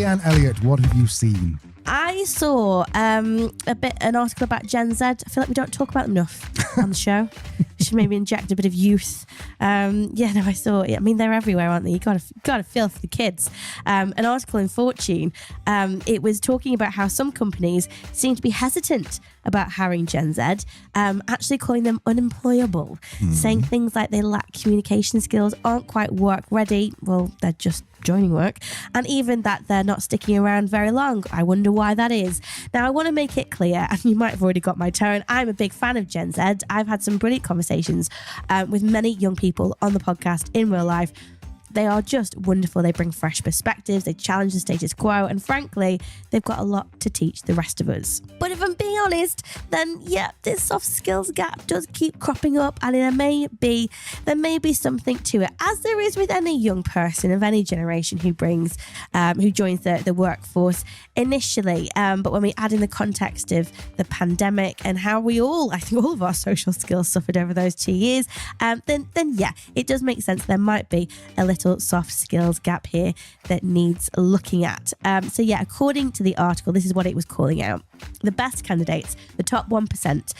Leanne Elliott, what have you seen? I saw an article about Gen Z. I feel like we don't talk about them enough on the show. Should maybe inject a bit of youth. I saw it. I mean, they're everywhere, aren't they? You gotta feel for the kids. An article in Fortune. It was talking about how some companies seem to be hesitant about hiring Gen Z, actually calling them unemployable, saying things like they lack communication skills, aren't quite work ready. Well, they're just joining work, and even that they're not sticking around very long. I wonder why that is. Now, I want to make it clear, and you might have already got my tone, I'm a big fan of Gen Z. I've had some brilliant conversations with many young people on the podcast in real life. They are just wonderful. They bring fresh perspectives, they challenge the status quo, and frankly, they've got a lot to teach the rest of us. But if I'm being honest, then this soft skills gap does keep cropping up, and there may be something to it, as there is with any young person of any generation who joins the workforce initially. But when we add in the context of the pandemic and how I think all of our social skills suffered over those 2 years, then it does make sense. There might be a little soft skills gap here that needs looking at. According to the article, this is what it was calling out. The best candidates, the top 1%,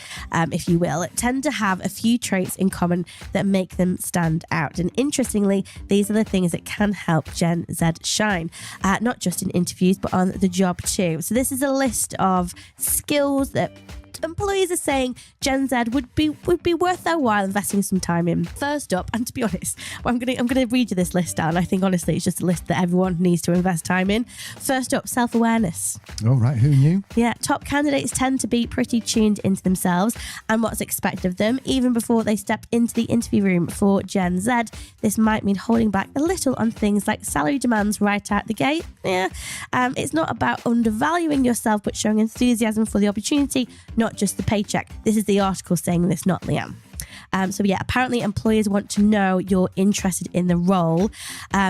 if you will, tend to have a few traits in common that make them stand out. And interestingly, these are the things that can help Gen Z shine, not just in interviews, but on the job too. So this is a list of skills that employees are saying Gen Z would be worth their while investing some time in. First up, and to be honest, I'm gonna read you this list down. I think honestly it's just a list that everyone needs to invest time in. First up, self-awareness. All right, who knew? Yeah, top candidates tend to be pretty tuned into themselves and what's expected of them, even before they step into the interview room. For Gen Z, this might mean holding back a little on things like salary demands right out the gate. It's not about undervaluing yourself, but showing enthusiasm for the opportunity, not just the paycheck. This is the article saying this, not Leanne. Apparently employers want to know you're interested in the role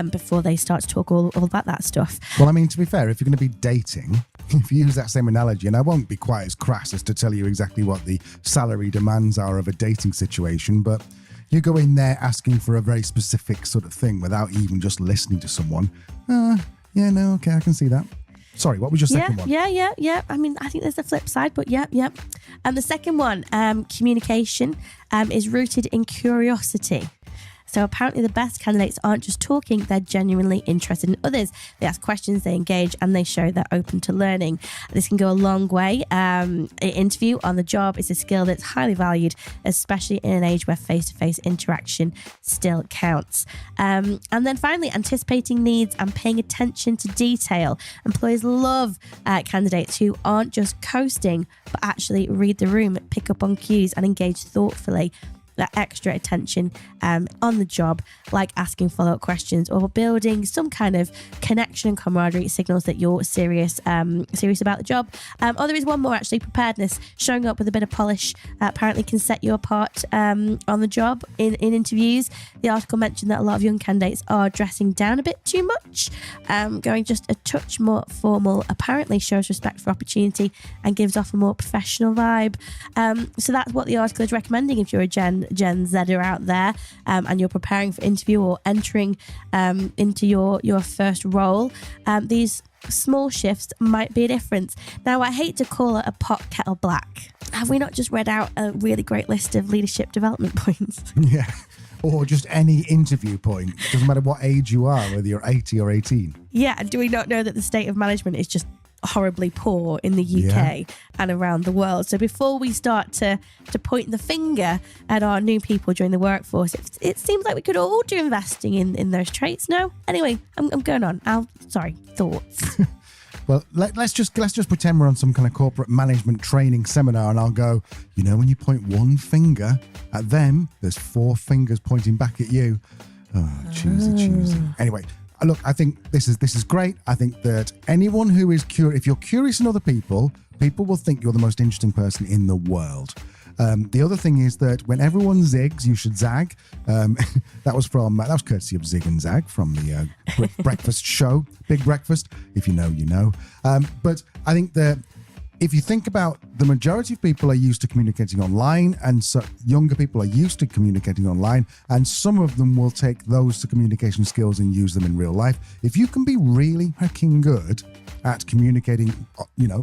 before they start to talk all about that stuff. Well, I mean, to be fair, if you're going to be dating, if you use that same analogy, and I won't be quite as crass as to tell you exactly what the salary demands are of a dating situation, but you go in there asking for a very specific sort of thing without even just listening to someone. Okay, I can see that. Sorry, what was your second one? Yeah. I mean, I think there's a flip side, but yeah. And the second one, communication, is rooted in curiosity. So apparently the best candidates aren't just talking, they're genuinely interested in others. They ask questions, they engage, and they show they're open to learning. This can go a long way. An interview on the job is a skill that's highly valued, especially in an age where face-to-face interaction still counts. And then finally, anticipating needs and paying attention to detail. Employers love candidates who aren't just coasting, but actually read the room, pick up on cues, and engage thoughtfully. That extra attention on the job, like asking follow-up questions or building some kind of connection and camaraderie, signals that you're serious about the job. There is one more actually, preparedness. Showing up with a bit of polish apparently can set you apart on the job in interviews. The article mentioned that a lot of young candidates are dressing down a bit too much. Going just a touch more formal apparently shows respect for opportunity and gives off a more professional vibe. So that's what the article is recommending if you're a Gen Zer out there and you're preparing for interview or entering into your first role. These small shifts might be a difference. Now, I hate to call it a pot kettle black. Have we not just read out a really great list of leadership development points? Yeah. Or just any interview point. Doesn't matter what age you are, whether you're 80 or 18. Yeah, and do we not know that the state of management is just horribly poor in the UK and around the world? So before we start to point the finger at our new people during the workforce, it seems like we could all do investing in those traits. No? Anyway, I'm going on. Thoughts. Well, let's just pretend we're on some kind of corporate management training seminar, and I'll go, when you point one finger at them, there's 4 fingers pointing back at you. Oh, choosy. Anyway, look, I think this is great. I think that anyone who is curious, if you're curious in other people will think you're the most interesting person in the world. The other thing is that when everyone zigs, you should zag. That was courtesy of Zig and Zag from the breakfast show, Big Breakfast. If you know, you know. But I think that if you think about the majority of people are used to communicating online, and so younger people are used to communicating online, and some of them will take those communication skills and use them in real life. If you can be really hecking good at communicating,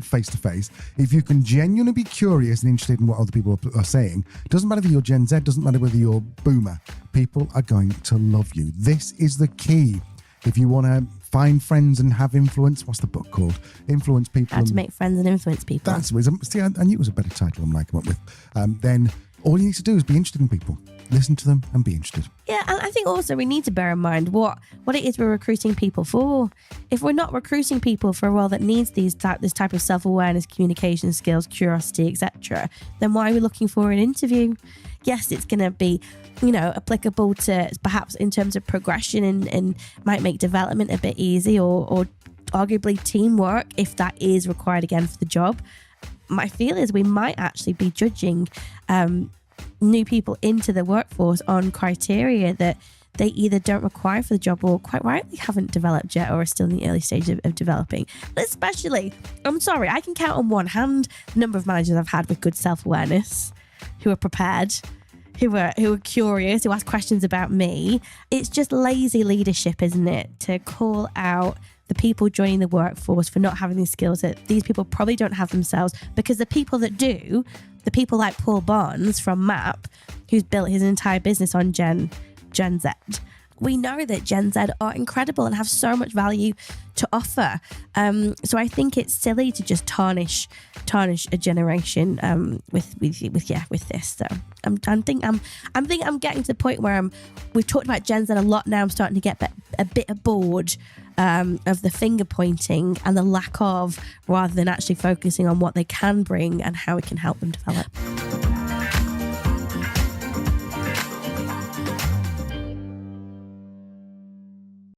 face to face, if you can genuinely be curious and interested in what other people are saying, doesn't matter if you're Gen Z, doesn't matter whether you're Boomer, people are going to love you. This is the key. If you want to find friends and have influence, what's the book called? Influence people. How to make friends and influence people. I knew it was a better title I'm like come up with. Then all you need to do is be interested in people. Listen to them and be interested. Yeah, and I think also we need to bear in mind what it is we're recruiting people for. If we're not recruiting people for a role that needs this type of self-awareness, communication skills, curiosity, etc., then why are we looking for an interview? Yes, it's going to be, applicable to perhaps in terms of progression and might make development a bit easy or arguably teamwork if that is required again for the job. My feel is we might actually be judging new people into the workforce on criteria that they either don't require for the job or quite rightly haven't developed yet or are still in the early stage of developing. Especially, I'm sorry, I can count on one hand the number of managers I've had with good self-awareness, who are prepared, who are curious, who ask questions about me. It's just lazy leadership, isn't it? To call out the people joining the workforce for not having these skills that these people probably don't have themselves, because the people that do, the people like Paul Barnes from MAP, who's built his entire business on Gen Z, we know that Gen Z are incredible and have so much value to offer. So I think it's silly to just tarnish a generation with this. So I'm getting to the point where we've talked about Gen Z a lot now. I'm starting to get a bit bored of the finger pointing and the lack of, rather than actually focusing on what they can bring and how we can help them develop.